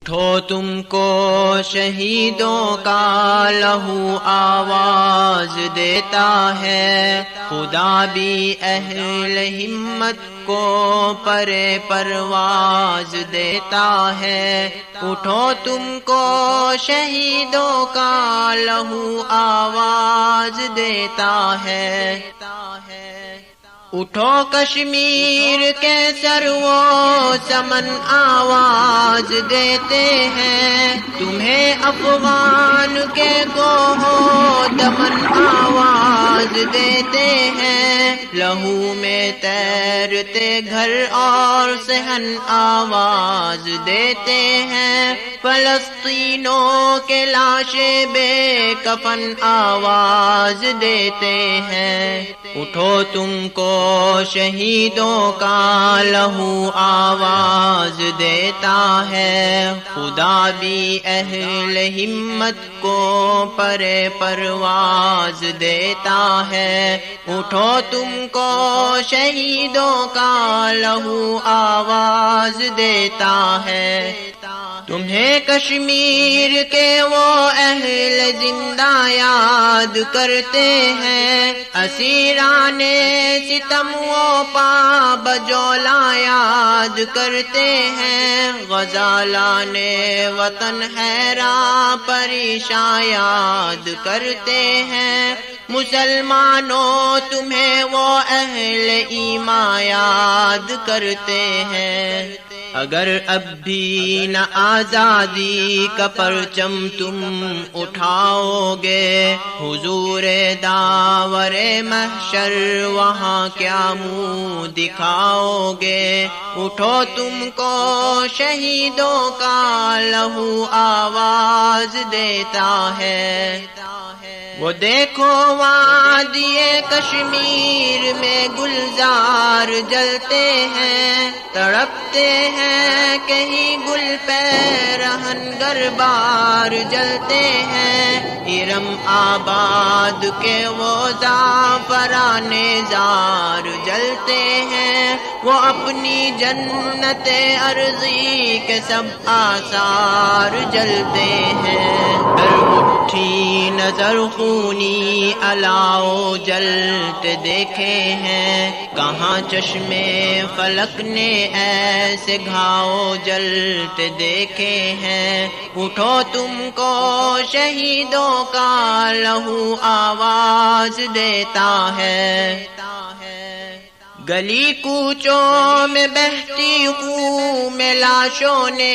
اٹھو تم کو شہیدوں کا لہو آواز دیتا ہے، خدا بھی اہل ہمت کو پر پرواز دیتا ہے۔ اٹھو تم کو شہیدوں کا لہو آواز دیتا ہے۔ اٹھو کشمیر کے سر و چمن آواز دیتے ہیں، تمہیں افغان کے گوہو دمن آواز دیتے ہیں۔ لہو میں تیرتے گھر اور صحن آواز دیتے ہیں، فلسطینوں کے لاشیں بے کفن آواز دیتے ہیں۔ اٹھو تم کو شہیدوں کا لہو آواز دیتا ہے، خدا بھی اہل ہمت کو پر پرواز دیتا ہے۔ اٹھو تم کو شہیدوں کا لہو آواز دیتا ہے۔ تمہیں کشمیر کے وہ اہل زندہ یاد کرتے ہیں، اسیران ستم و پا بجولا یاد کرتے ہیں، غزالان وطن حیراں پریشاں یاد کرتے ہیں۔ مسلمانوں تمہیں وہ اہل ایمان یاد کرتے ہیں۔ اگر اب بھی نہ آزادی کا پرچم تم اٹھاؤ گے، حضور داور محشر وہاں کیا منہ دکھاؤ گے۔ اٹھو تم کو شہیدوں کا لہو آواز دیتا ہے۔ وہ دیکھو وادی کشمیر میں گلزار جلتے ہیں، تڑپتے ہیں کہیں گل پیرہن گربار جلتے ہیں۔ ارم آباد کے وہ زعفران زار جلتے ہیں، وہ اپنی جنت ارضی کے سب آثار جلتے ہیں۔ اٹھی نظر خونی علاؤ جلتے دیکھے ہیں، کہاں چشمے فلک نے ایسے گھاؤ جلتے دیکھے ہیں۔ اٹھو تم کو شہیدوں کا لہو آواز دیتا ہے۔ گلی کوچوں میں بہتی خون میں لاشوں نے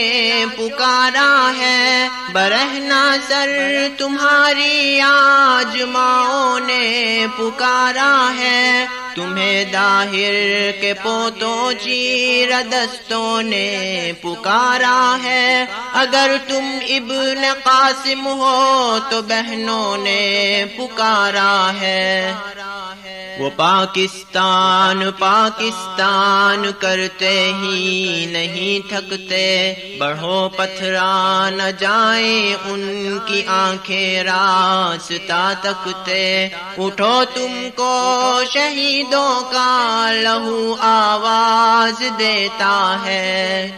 پکارا ہے، برہنہ سر تمہاری آج ماؤں نے پکارا ہے۔ تمہیں داہر کے پوتوں چیر دستوں نے پکارا ہے، اگر تم ابن قاسم ہو تو بہنوں نے پکارا ہے۔ وہ پاکستان پاکستان کرتے ہی نہیں تھکتے، بڑھو پتھرا نہ جائیں ان کی آنکھیں راستہ تکتے۔ اٹھو تم کو شہیدوں کا لہو آواز دیتا ہے۔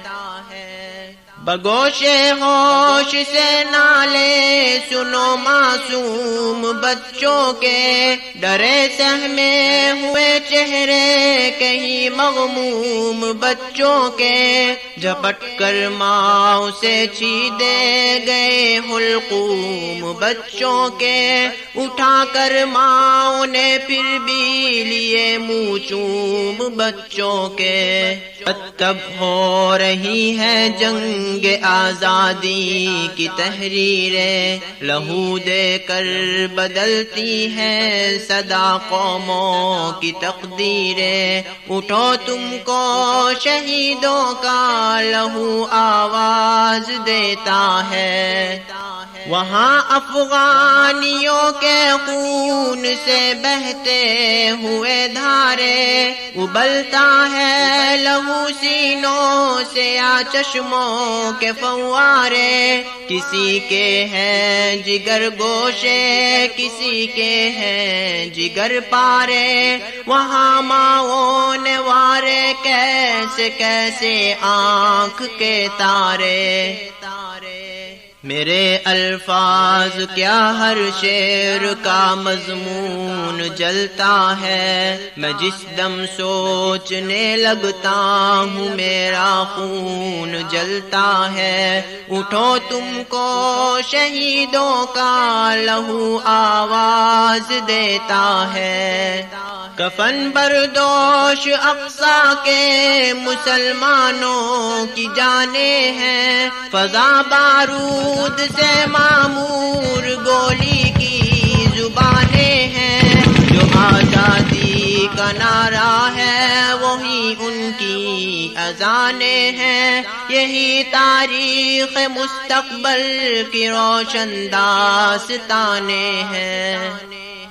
بگوش ہوش سے نالے سنو معصوم بچوں کے، ڈرے سہمے ہوئے چہرے کہیں مغموم بچوں کے، جھپٹ کر ماؤں سے چھیدے گئے حلقوم بچوں کے، اٹھا کر ماؤں نے پھر بھی لیے منہ چوم بچوں کے۔ تب ہو رہی ہے جنگ آزادی کی تحریریں، لہو دے کر بدلتی ہیں صدا قوموں کی تقدیریں۔ اٹھو تم کو شہیدوں کا لہو آواز دیتا ہے۔ وہاں افغانیوں کے خون سے بہتے ہوئے دھارے، ابلتا ہے لہو سینوں سے یا چشموں کے فوارے۔ کسی کے ہیں جگر گوشے، کسی کے ہیں جگر پارے، وہاں ماؤں نے وارے کیسے کیسے آنکھ کے تارے۔ میرے الفاظ کیا ہر شعر کا مضمون جلتا ہے، میں جس دم سوچنے لگتا ہوں میرا خون جلتا ہے۔ اٹھو تم کو شہیدوں کا لہو آواز دیتا ہے، کفن بردوش اقصی کے مسلمانوں کی جانیں ہیں، فضا بارود سے معمور گولی کی زبانیں ہیں، جو آزادی کا نعرہ ہے وہی ان کی اذانیں ہیں، یہی تاریخ مستقبل کی روشن داستانیں ہیں۔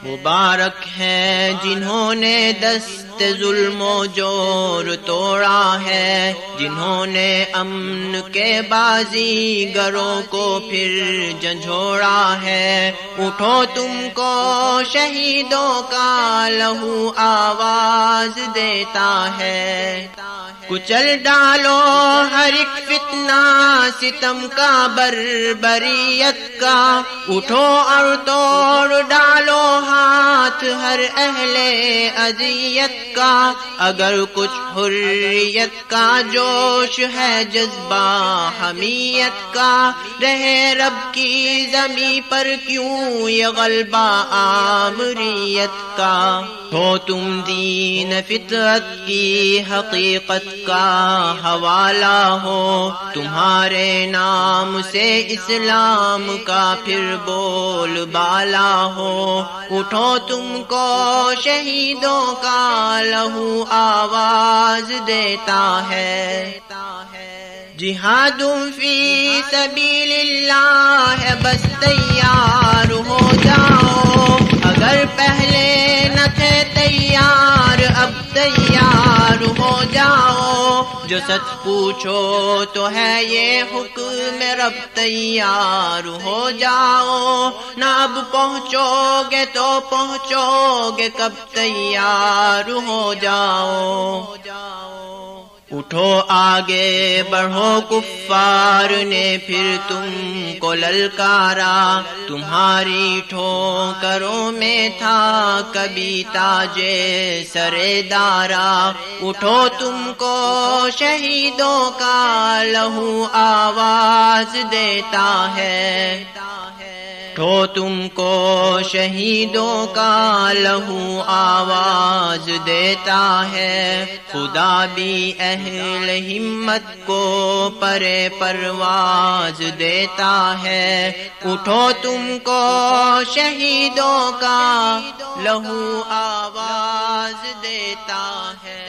مبارک ہیں جنہوں نے دست ظلم و جور توڑا ہے، جنہوں نے امن کے بازیگروں کو پھر جھنجھوڑا ہے۔ اٹھو تم کو شہیدوں کا لہو آواز دیتا ہے، کچل ڈالو ہر ایک فتنہ ستم کا بربریت کا، اٹھو اور توڑ ڈالو ہاتھ ہر اہل اذیت کا، اگر کچھ حریت کا جوش ہے جذبہ حمیت کا، رہے رب کی زمیں پر کیوں یہ غلبہ آمریت کا۔ ہو تم دین فطرت کی حقیقت کا حوالہ ہو، تمہارے نام سے اسلام کا پھر بول بالا ہو، اٹھو تم کو شہیدوں کا لہو آواز دیتا ہے۔ جہاد فی سبیل اللہ ہے، بس تیار ہو جاؤ، اگر پہلے نہ تھے تیار اب تیار ہو جاؤ، جو سچ پوچھو تو ہے یہ حکم رب، تیار ہو جاؤ، نہ اب پہنچو گے تو پہنچو گے کب، تیار ہو جاؤ۔ اٹھو آگے بڑھو کفار نے پھر تم کو للکارا، تمہاری ٹھوکروں میں تھا کبھی تاجے سرے دارا، اٹھو تم کو شہیدوں کا لہو آواز دیتا ہے، اٹھو تم کو شہیدوں کا لہو آواز دیتا ہے، خدا بھی اہل ہمت کو پرے پرواز دیتا ہے، اٹھو تم کو شہیدوں کا لہو آواز دیتا ہے۔